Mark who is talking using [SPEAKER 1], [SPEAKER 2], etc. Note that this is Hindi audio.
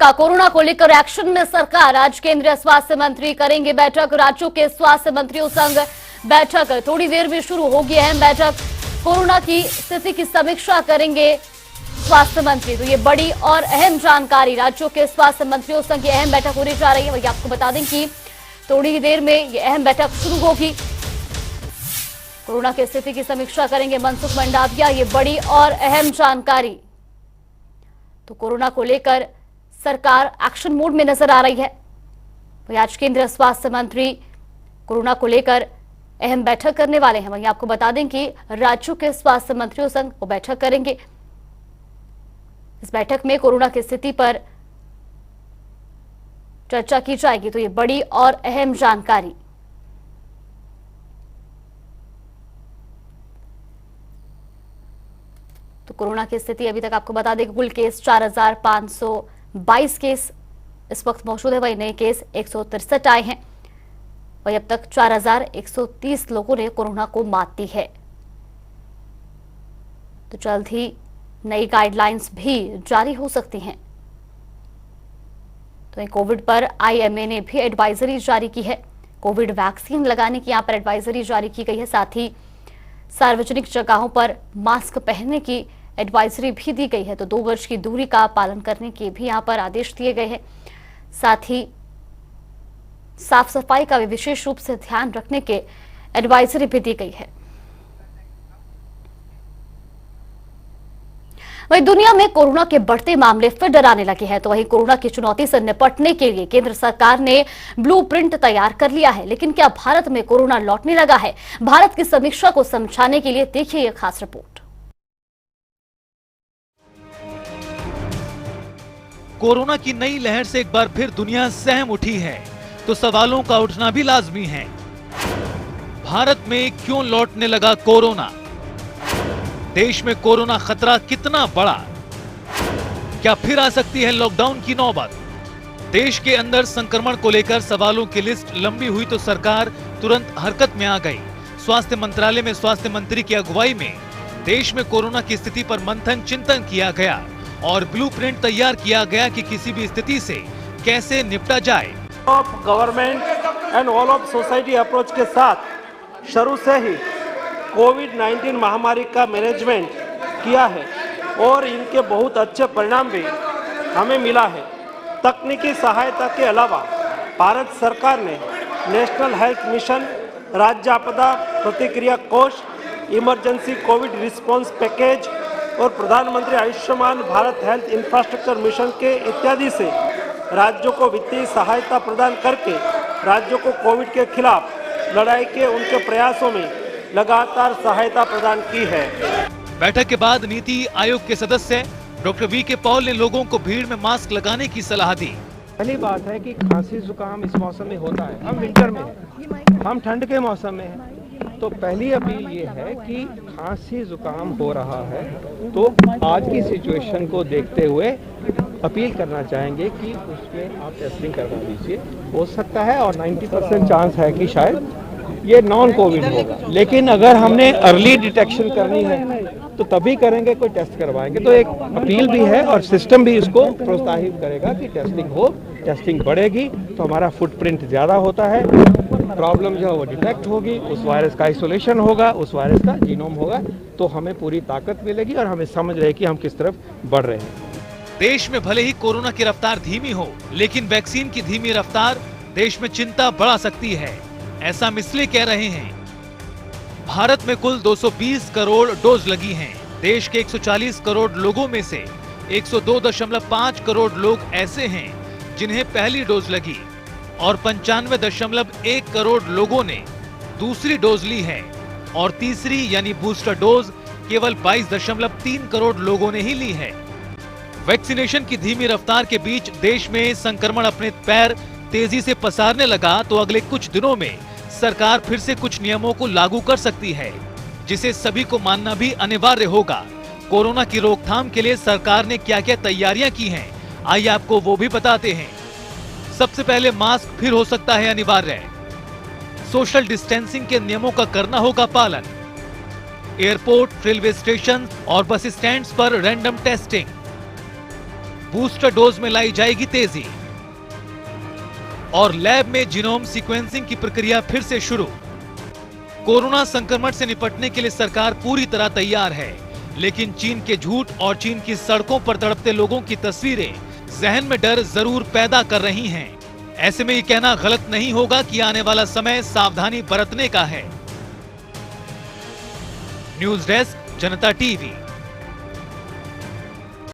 [SPEAKER 1] होगा? कोरोना को लेकर एक्शन में सरकार। आज केंद्रीय स्वास्थ्य मंत्री करेंगे बैठक। राज्यों के स्वास्थ्य मंत्रियों संग बैठक थोड़ी देर में शुरू होगी। अहम बैठक, कोरोना की स्थिति की समीक्षा करेंगे स्वास्थ्य मंत्री। तो ये बड़ी और अहम जानकारी, राज्यों के स्वास्थ्य मंत्रियों संग ये अहम बैठक होने जा रही है। वही आपको बता दें कि थोड़ी देर में ये अहम बैठक शुरू होगी। कोरोना की स्थिति की समीक्षा करेंगे मनसुख मंडाविया। ये बड़ी और अहम जानकारी। तो कोरोना को लेकर सरकार एक्शन मोड में नजर आ रही है। वही आज केंद्रीय स्वास्थ्य मंत्री कोरोना को लेकर अहम बैठक करने वाले हैं। वहीं आपको बता दें कि राज्यों के स्वास्थ्य मंत्रियों संग वो बैठक करेंगे। इस बैठक में कोरोना की स्थिति पर चर्चा की जाएगी। तो ये बड़ी और अहम जानकारी। तो कोरोना की स्थिति अभी तक आपको बता दें कि कुल केस 4,522 केस इस वक्त मौजूद है। वही नए केस 163 आए हैं। वही अब तक 4,130 लोगों ने कोरोना को मात दी है। तो जल्द ही नई गाइडलाइंस भी जारी हो सकती हैं। तो कोविड पर आईएमए ने भी एडवाइजरी जारी की है। कोविड वैक्सीन लगाने की यहां पर एडवाइजरी जारी की गई है। साथ ही सार्वजनिक जगहों पर मास्क पहनने की एडवाइजरी भी दी गई है। तो 2 गज की दूरी का पालन करने के भी यहां पर आदेश दिए गए हैं। साथ ही साफ सफाई का भी विशेष रूप से ध्यान रखने के एडवाइजरी भी दी गई है। वहीं दुनिया में कोरोना के बढ़ते मामले फिर डराने लगे हैं। तो वहीं कोरोना की चुनौती से निपटने के लिए केंद्र सरकार ने ब्लूप्रिंट तैयार कर लिया है। लेकिन क्या भारत में कोरोना लौटने लगा है? भारत की समीक्षा को समझाने के लिए देखिए यह खास रिपोर्ट।
[SPEAKER 2] कोरोना की नई लहर से एक बार फिर दुनिया सहम उठी है, तो सवालों का उठना भी लाजमी है। भारत में क्यों लौटने लगा कोरोना? देश में कोरोना खतरा कितना बड़ा? क्या फिर आ सकती है लॉकडाउन की नौबत? देश के अंदर संक्रमण को लेकर सवालों की लिस्ट लंबी हुई तो सरकार तुरंत हरकत में आ गई। स्वास्थ्य मंत्रालय में स्वास्थ्य मंत्री की अगुवाई में देश में कोरोना की स्थिति पर मंथन चिंतन किया गया और ब्लूप्रिंट तैयार किया गया कि किसी भी स्थिति से कैसे निपटा जाए।
[SPEAKER 3] Government and all of society approach के साथ शुरू से ही कोविड-19 महामारी का मैनेजमेंट किया है और इनके बहुत अच्छे परिणाम भी हमें मिला है। तकनीकी सहायता के अलावा भारत सरकार ने नेशनल हेल्थ मिशन, राज्य आपदा प्रतिक्रिया कोष, इमरजेंसी कोविड रिस्पांस पैकेज और प्रधानमंत्री Ayushman Bharat health infrastructure mission के इत्यादि से राज्यों को वित्तीय सहायता प्रदान करके राज्यों को कोविड के खिलाफ लड़ाई के उनके प्रयासों में लगातार सहायता प्रदान की है।
[SPEAKER 2] बैठक के बाद नीति आयोग के सदस्य डॉक्टर वी के पॉल ने लोगों को भीड़ में मास्क लगाने की सलाह दी।
[SPEAKER 4] पहली बात है कि खांसी जुकाम इस मौसम में होता है। हम विंटर में हैं, हम ठंड के मौसम में हैं। तो पहली अपील ये है कि खांसी जुकाम हो रहा है तो आज की सिचुएशन को देखते हुए अपील करना चाहेंगे कि उसमें आप टेस्टिंग करवा दीजिए। हो सकता है और 90% चांस है कि शायद ये नॉन कोविड होगा। लेकिन अगर हमने अर्ली डिटेक्शन करनी है तो तभी करेंगे, कोई टेस्ट करवाएंगे। तो एक अपील भी है और सिस्टम भी इसको प्रोत्साहित करेगा कि टेस्टिंग हो। टेस्टिंग बढ़ेगी तो हमारा फुटप्रिंट ज़्यादा होता है, प्रॉब्लम जो है वो डिटेक्ट होगी, उस वायरस का आइसोलेशन होगा, उस वायरस का जीनोम होगा, तो हमें पूरी ताकत मिलेगी और हमें समझ रहे कि हम किस तरफ बढ़ रहे हैं।
[SPEAKER 2] देश में भले ही कोरोना की रफ्तार धीमी हो, लेकिन वैक्सीन की धीमी रफ्तार देश में चिंता बढ़ा सकती है। ऐसा मिसले कह रहे हैं। भारत में कुल 220 करोड़ डोज लगी हैं। देश के 140 करोड़ लोगों में से 102.5 करोड़ लोग ऐसे हैं जिन्हें पहली डोज लगी और 95.1 करोड़ लोगों ने दूसरी डोज ली है और तीसरी यानी बूस्टर डोज केवल 22.3 करोड़ लोगों ने ही ली है। वैक्सीनेशन की धीमी रफ्तार के बीच देश में संक्रमण अपने पैर तेजी से पसारने लगा तो अगले कुछ दिनों में सरकार फिर से कुछ नियमों को लागू कर सकती है, जिसे सभी को मानना भी अनिवार्य होगा। कोरोना की रोकथाम के लिए सरकार ने क्या क्या तैयारियां की हैं, आइए आपको वो भी बताते हैं। सबसे पहले मास्क फिर हो सकता है अनिवार्य। सोशल डिस्टेंसिंग के नियमों का करना होगा पालन। एयरपोर्ट, रेलवे स्टेशन और बस स्टैंड्स पर रैंडम टेस्टिंग। बूस्टर डोज में लाई जाएगी तेजी और लैब में जीनोम सीक्वेंसिंग की प्रक्रिया फिर से शुरू। कोरोना संक्रमण से निपटने के लिए सरकार पूरी तरह तैयार है, लेकिन चीन के झूठ और चीन की सड़कों पर तड़पते लोगों की तस्वीरें जहन में डर जरूर पैदा कर रही हैं। ऐसे में ये कहना गलत नहीं होगा कि आने वाला समय सावधानी बरतने का है। न्यूज डेस्क, जनता टीवी।